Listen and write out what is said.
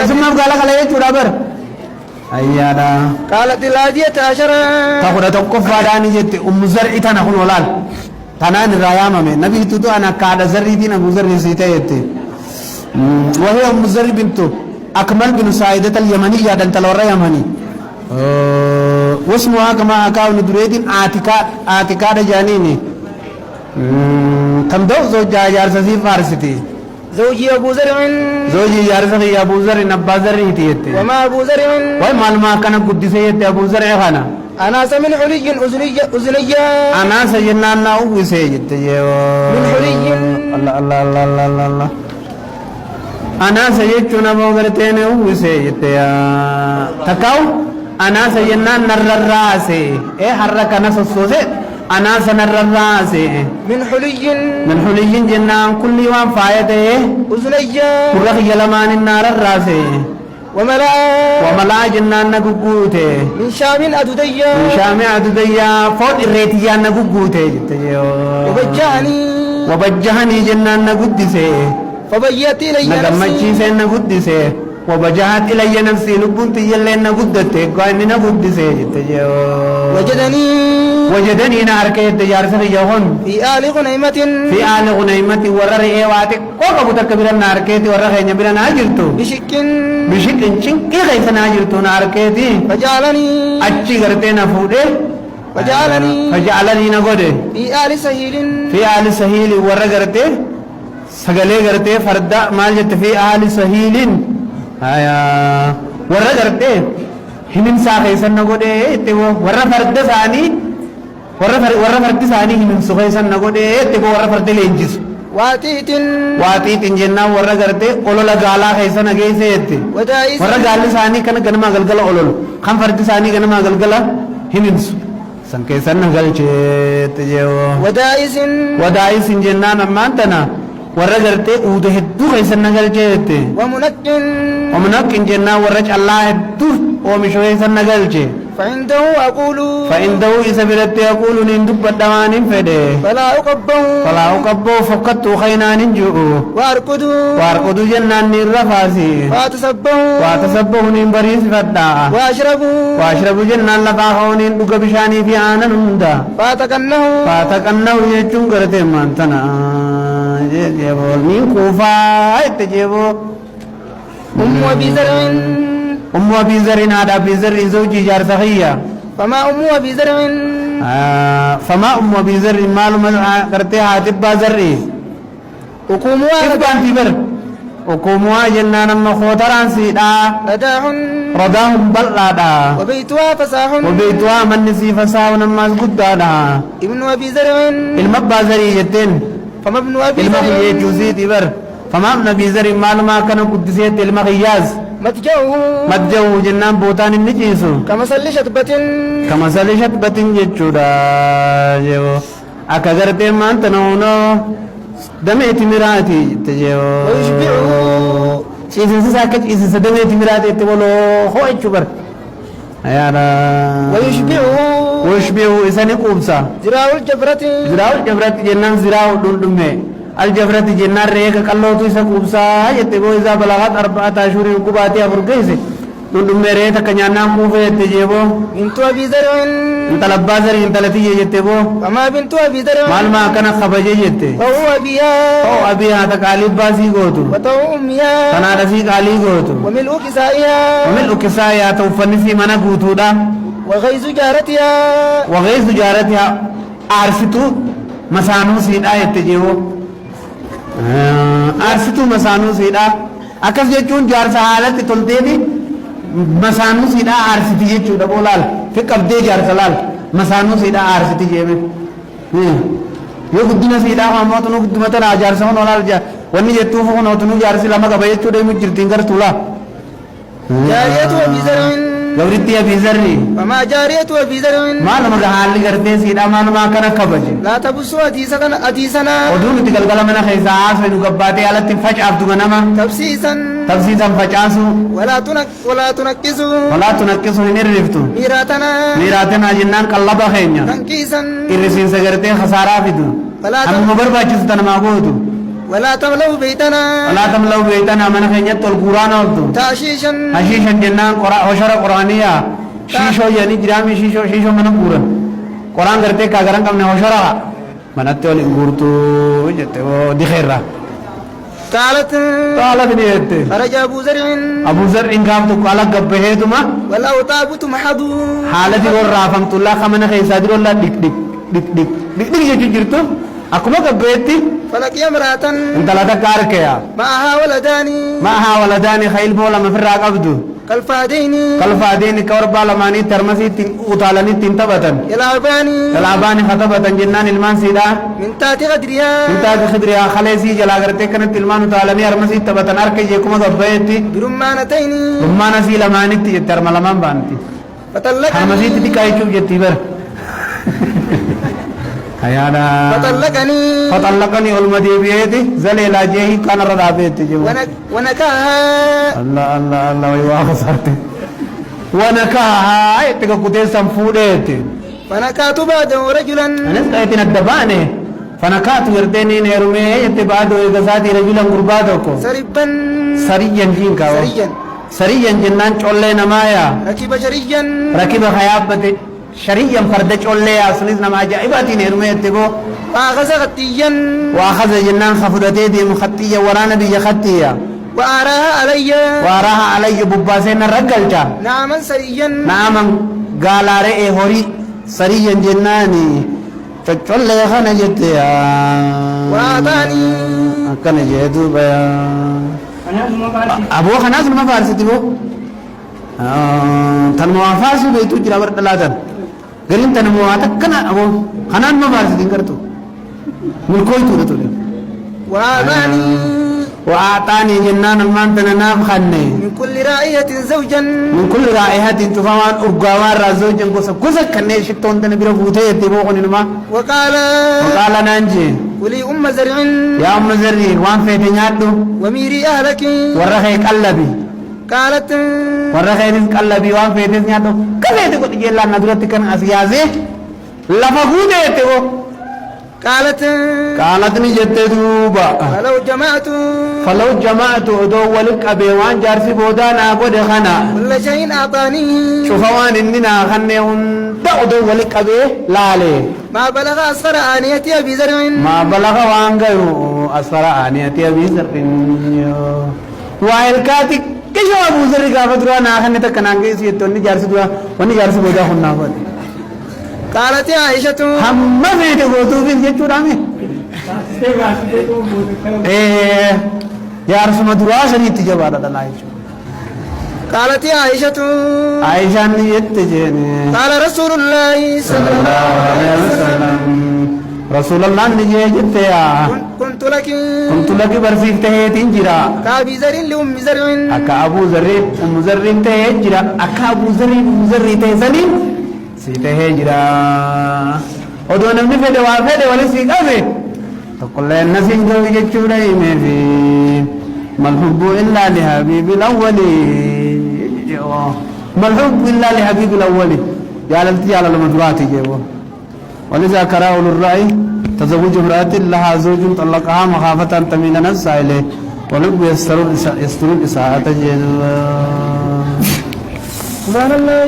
ثم قال خليه ترابر أيانا قالت الهادية عشرة تقول توقف فاداني جت زرع تنا كن ولال تنان الريامة من نبي تدو أنا كاد زرع دين زرع سيتايت وهي زرع بنته أكمل بن سعيدة اليمنية دل تلورا يمني واسمها كما أكاون دريدين آتكا جانيني كم دو زوج جارسي فارستي زوجي أبو زرع زوجي جارسي أبو زرع نبا زرع تيت وما أبو زرع وما ما كان قد سيت أبو زرع خانا أنا سمن حلي أزنية أنا سجنان ناو سيت من حلي الله الله الله الله الله أنا سيجتنا بوغرتين وسيت يا تكاو أنا سجنان نر الراسي إيه حرك نفس الصوت أنا سنر الراسي من حلي جنان كل يوم فايته أزنية كرخ يلمان النار الراسي وملا جنان نغوغوته من شام أدودية فوق الريتيان نغوغوته وبجهني جنان نغدسه فبيت إلي نغمچي سن نغدسه وبجهت إلي نفسي لبنت يلين نغدته قاين نغدسه وجدني ناركيت جارسه يهون في آل غنيمة ورر ايواتي قوة بتكبير ناركيت ورر نبير ناجرتو بشك انشنك غيث ناجرتو ناركيتي فجعلني اچي غرتي نفوده فجعلني نغده في آل سهيل ورر غرتي سغلي غرتي فردا مال جت في آل سهيل آيا ورر غرتي همين ساخيسن نغده اتو ورر فرد ثاني warra fardi isaanii himin suqeessan na godhee itti warra fardi leenjisu waaxiitiin jennaan warra gartee olola gaalaa keessa na geesse jette warra gaalli isaanii kana ganamaa galgala ololu kan fardi isaanii ganamaa galgala himinsu san keessan na galcheette jeewo wadaa'isin jennaan ammaan tana warra gartee uuda hedduu keessan na galchee jette wamunaqqin jennaan warra callaa hedduu oomishu keessan na galche فعنده إذا بلت يقول نندب الدوان فده فلا أقبه فقدت خينان جوء وارقد جنان الرفاسي واتسبه نبريس فدا واشرب جنان لفاقه نندق بشاني في آنا نمدا فاتقنه يجون قرتي مانتنا جيبو من كوفا اتجيبو أم أبي زر هذا أبي زر زوجي جار سخية فما أم أبي زر معلومة كرتها تبا زري وقوموا جنان النخوتران سيدا رداهم بلدا وبيتها من نسي فساح ونماز قدادا ابن أبي زر المبا زري جتين فما ابن أبي زر فما ابن أبي زر معلومة كان قدسيت المخياز متجوه جنان بوتان النجيسو كمثل شتبة جتشودا جو أكا غرتي مان تنونو دميت مراتي تجيو شيسي ساكت إيسي دميت مراتي تقولو هو اتشبر أيانا ويشبعه إساني قوبسا زراو الجبرة جنان زراو دمي الجبرة جنان ريك قلوتو إسا قوبسا يتبو إذا بلغت 4 أشهر قباتي أفرقيسي نندم ريتا كنيانا قوفة يتجيبو بنت أبي زر انت لبازر انت لتي يتبو وما بنت أبي زر معلومة كان خبجي يتي وهو أبيها تكاليب باسي قوتو وتو أمها كان رسي قالي قوتو وملء كسائها توفنسي منا قوتو دا وغيظ جارتها أرسطو مسانو سيدا يتجيبو أرسطو مسانو سيدا أكس جيچون جارسا حالت تلتيني مسانو سيدا أرسطي جيچو دا بولال في قبضي جارسا لال مسانو سيدا أرسطي جيبه yoo guddina siidhaa haamootu guddina tana jaarsa hono laal wanni jettuu fu hono tunu jaarsi lama qaba jechuu deemu jirtiin gartuula jaariyatu Abi Zar'in gabrittii Abi Zar'i fama jaariyatu Abi Zar'in maaluma haalli gartee siidhaa maaluma kana kabaje laa tabusu atiisana oduu nuti galgala mana keessaa haasoo nu gabbaatee alatti facaaftu ganama tabsiisan facaasu walaa tunaqqisu hin irriftu miiraatana jennaan qallaba keenya tanqiisan irrisiinsa gartee khasaaraa fidu amma barbaachisu tanamaa gootu ولا تملوا بيتنا ولا تملوا بيتنا من خينيت القرآن وردو تعشيشا حشيشا جنان وشرا قرآنية شيشو يعني جرامي شيشو من قرآن قرآن کرتے کاغران کم نے وشرا منت والی قرطو جتے وہ دخیرہ قالت نيت خرج أبو زر إن كام تقال قبه تما ولا تابوت محضو حالتي ورافم تلا خمن خيسادر الله دك يجرتو أكما قبهتي فلك امرأة انت لا تكارك يا معها ولداني خيل بولا مفرق عبدو كالفادين كوربا لماني ترمسي وطالني تنتبتن يلعباني خطبة جنان المان سيدا من تاتي خدريا خليسي جلاغرتي كانت المان وطالني ارمسي تبتن اركي جيكما قبهتي رمانا سي لماني ترمى لمان بانتي ارمسي تتكاي چوب جتي بر حيانا فطلقني المدي بيدي زليلا جيهي كان رضا بيتي جو ونكاها الله ويواخ صارتي ونكاها تيكا كتير سنفوديتي فنكات بعده رجلا أنا سأيتي ندباني فنكات ورديني نيرمي يتبعده إغساتي رجلا قرباتوكو سريا جينكا سريا جنان چولينا مايا ركب خيابتي شريا فردج أولي أصليز نما جائباتي نرمي تبو وأخذ جنان خفضتي دي مخطية ورانا بي خطية وأراها علي بباسين الرجل نعما قال رئي هوري سريا جناني فجل خنا جتيا وأعطاني كان جيدو بيا أبو خناس ما فارستي بو تنمو فارسي بيتو جرابر دلاتن قرين تنمو كنا أبو خنان ما فارسي دينكرتو ملكوي تولي وأعطاني جنان المانتنا نام خني من كل رائحة زوجا من كل رائحة تفاوان أرقوان رازوجا قصة كني شكتون تنبير فوتي يتبوغن نما وقال نانجي ولي زرع يا زرع وان فيتي نادو وميري أهلك ورخي قلبي قالت ورخي رزق قلبي وان فيتي نادو كفيتي قد جيلا ندرتي كان أسيازي لفقودي يتبو قالت نجت دوبا فلو جمعت دو ولك أبيوان جارسي بودانا قد خنا كل شيء أعطاني شوفوان إننا خنهم دو ولك أبي لالي ما بلغ أصفر آنية أبي زرع ما بلغ وانغيو أصفر آنية أبي زرع وائلكاتي كيشو أبو زرع قافتروا ناخن تكنانجي سيتوني جارسي دوا وني جارسي بودا خنا فد قالت يا عائشة هم ما فيدي قوتو في الجيتو رامي يا رسول مدراسة نتجابة دلائجو قالت يا عائشة نيتجيني قال رسول الله صلى الله عليه وسلم رسول الله نجيجت يا كنت لك برسيك تهيتين جرا كأبي زر لأم زرع أكا أبو زر أم زر تهيت جرا أكا أبو زر أم زر تهيسنين سيته هجرا ودون من فد وافد ولسي قفه تقول لنا سنجو يجوري مفي ما الحب إلا لحبيب الأول ما الحب إلا لحبيب الأول يا للتي على المدرات جيبه ولذا كراه للرأي تزوج امرأة لها زوج طلقها مخافة أن تميل نفسها إليه ولب يستر الإساءة جيبه سبحان الله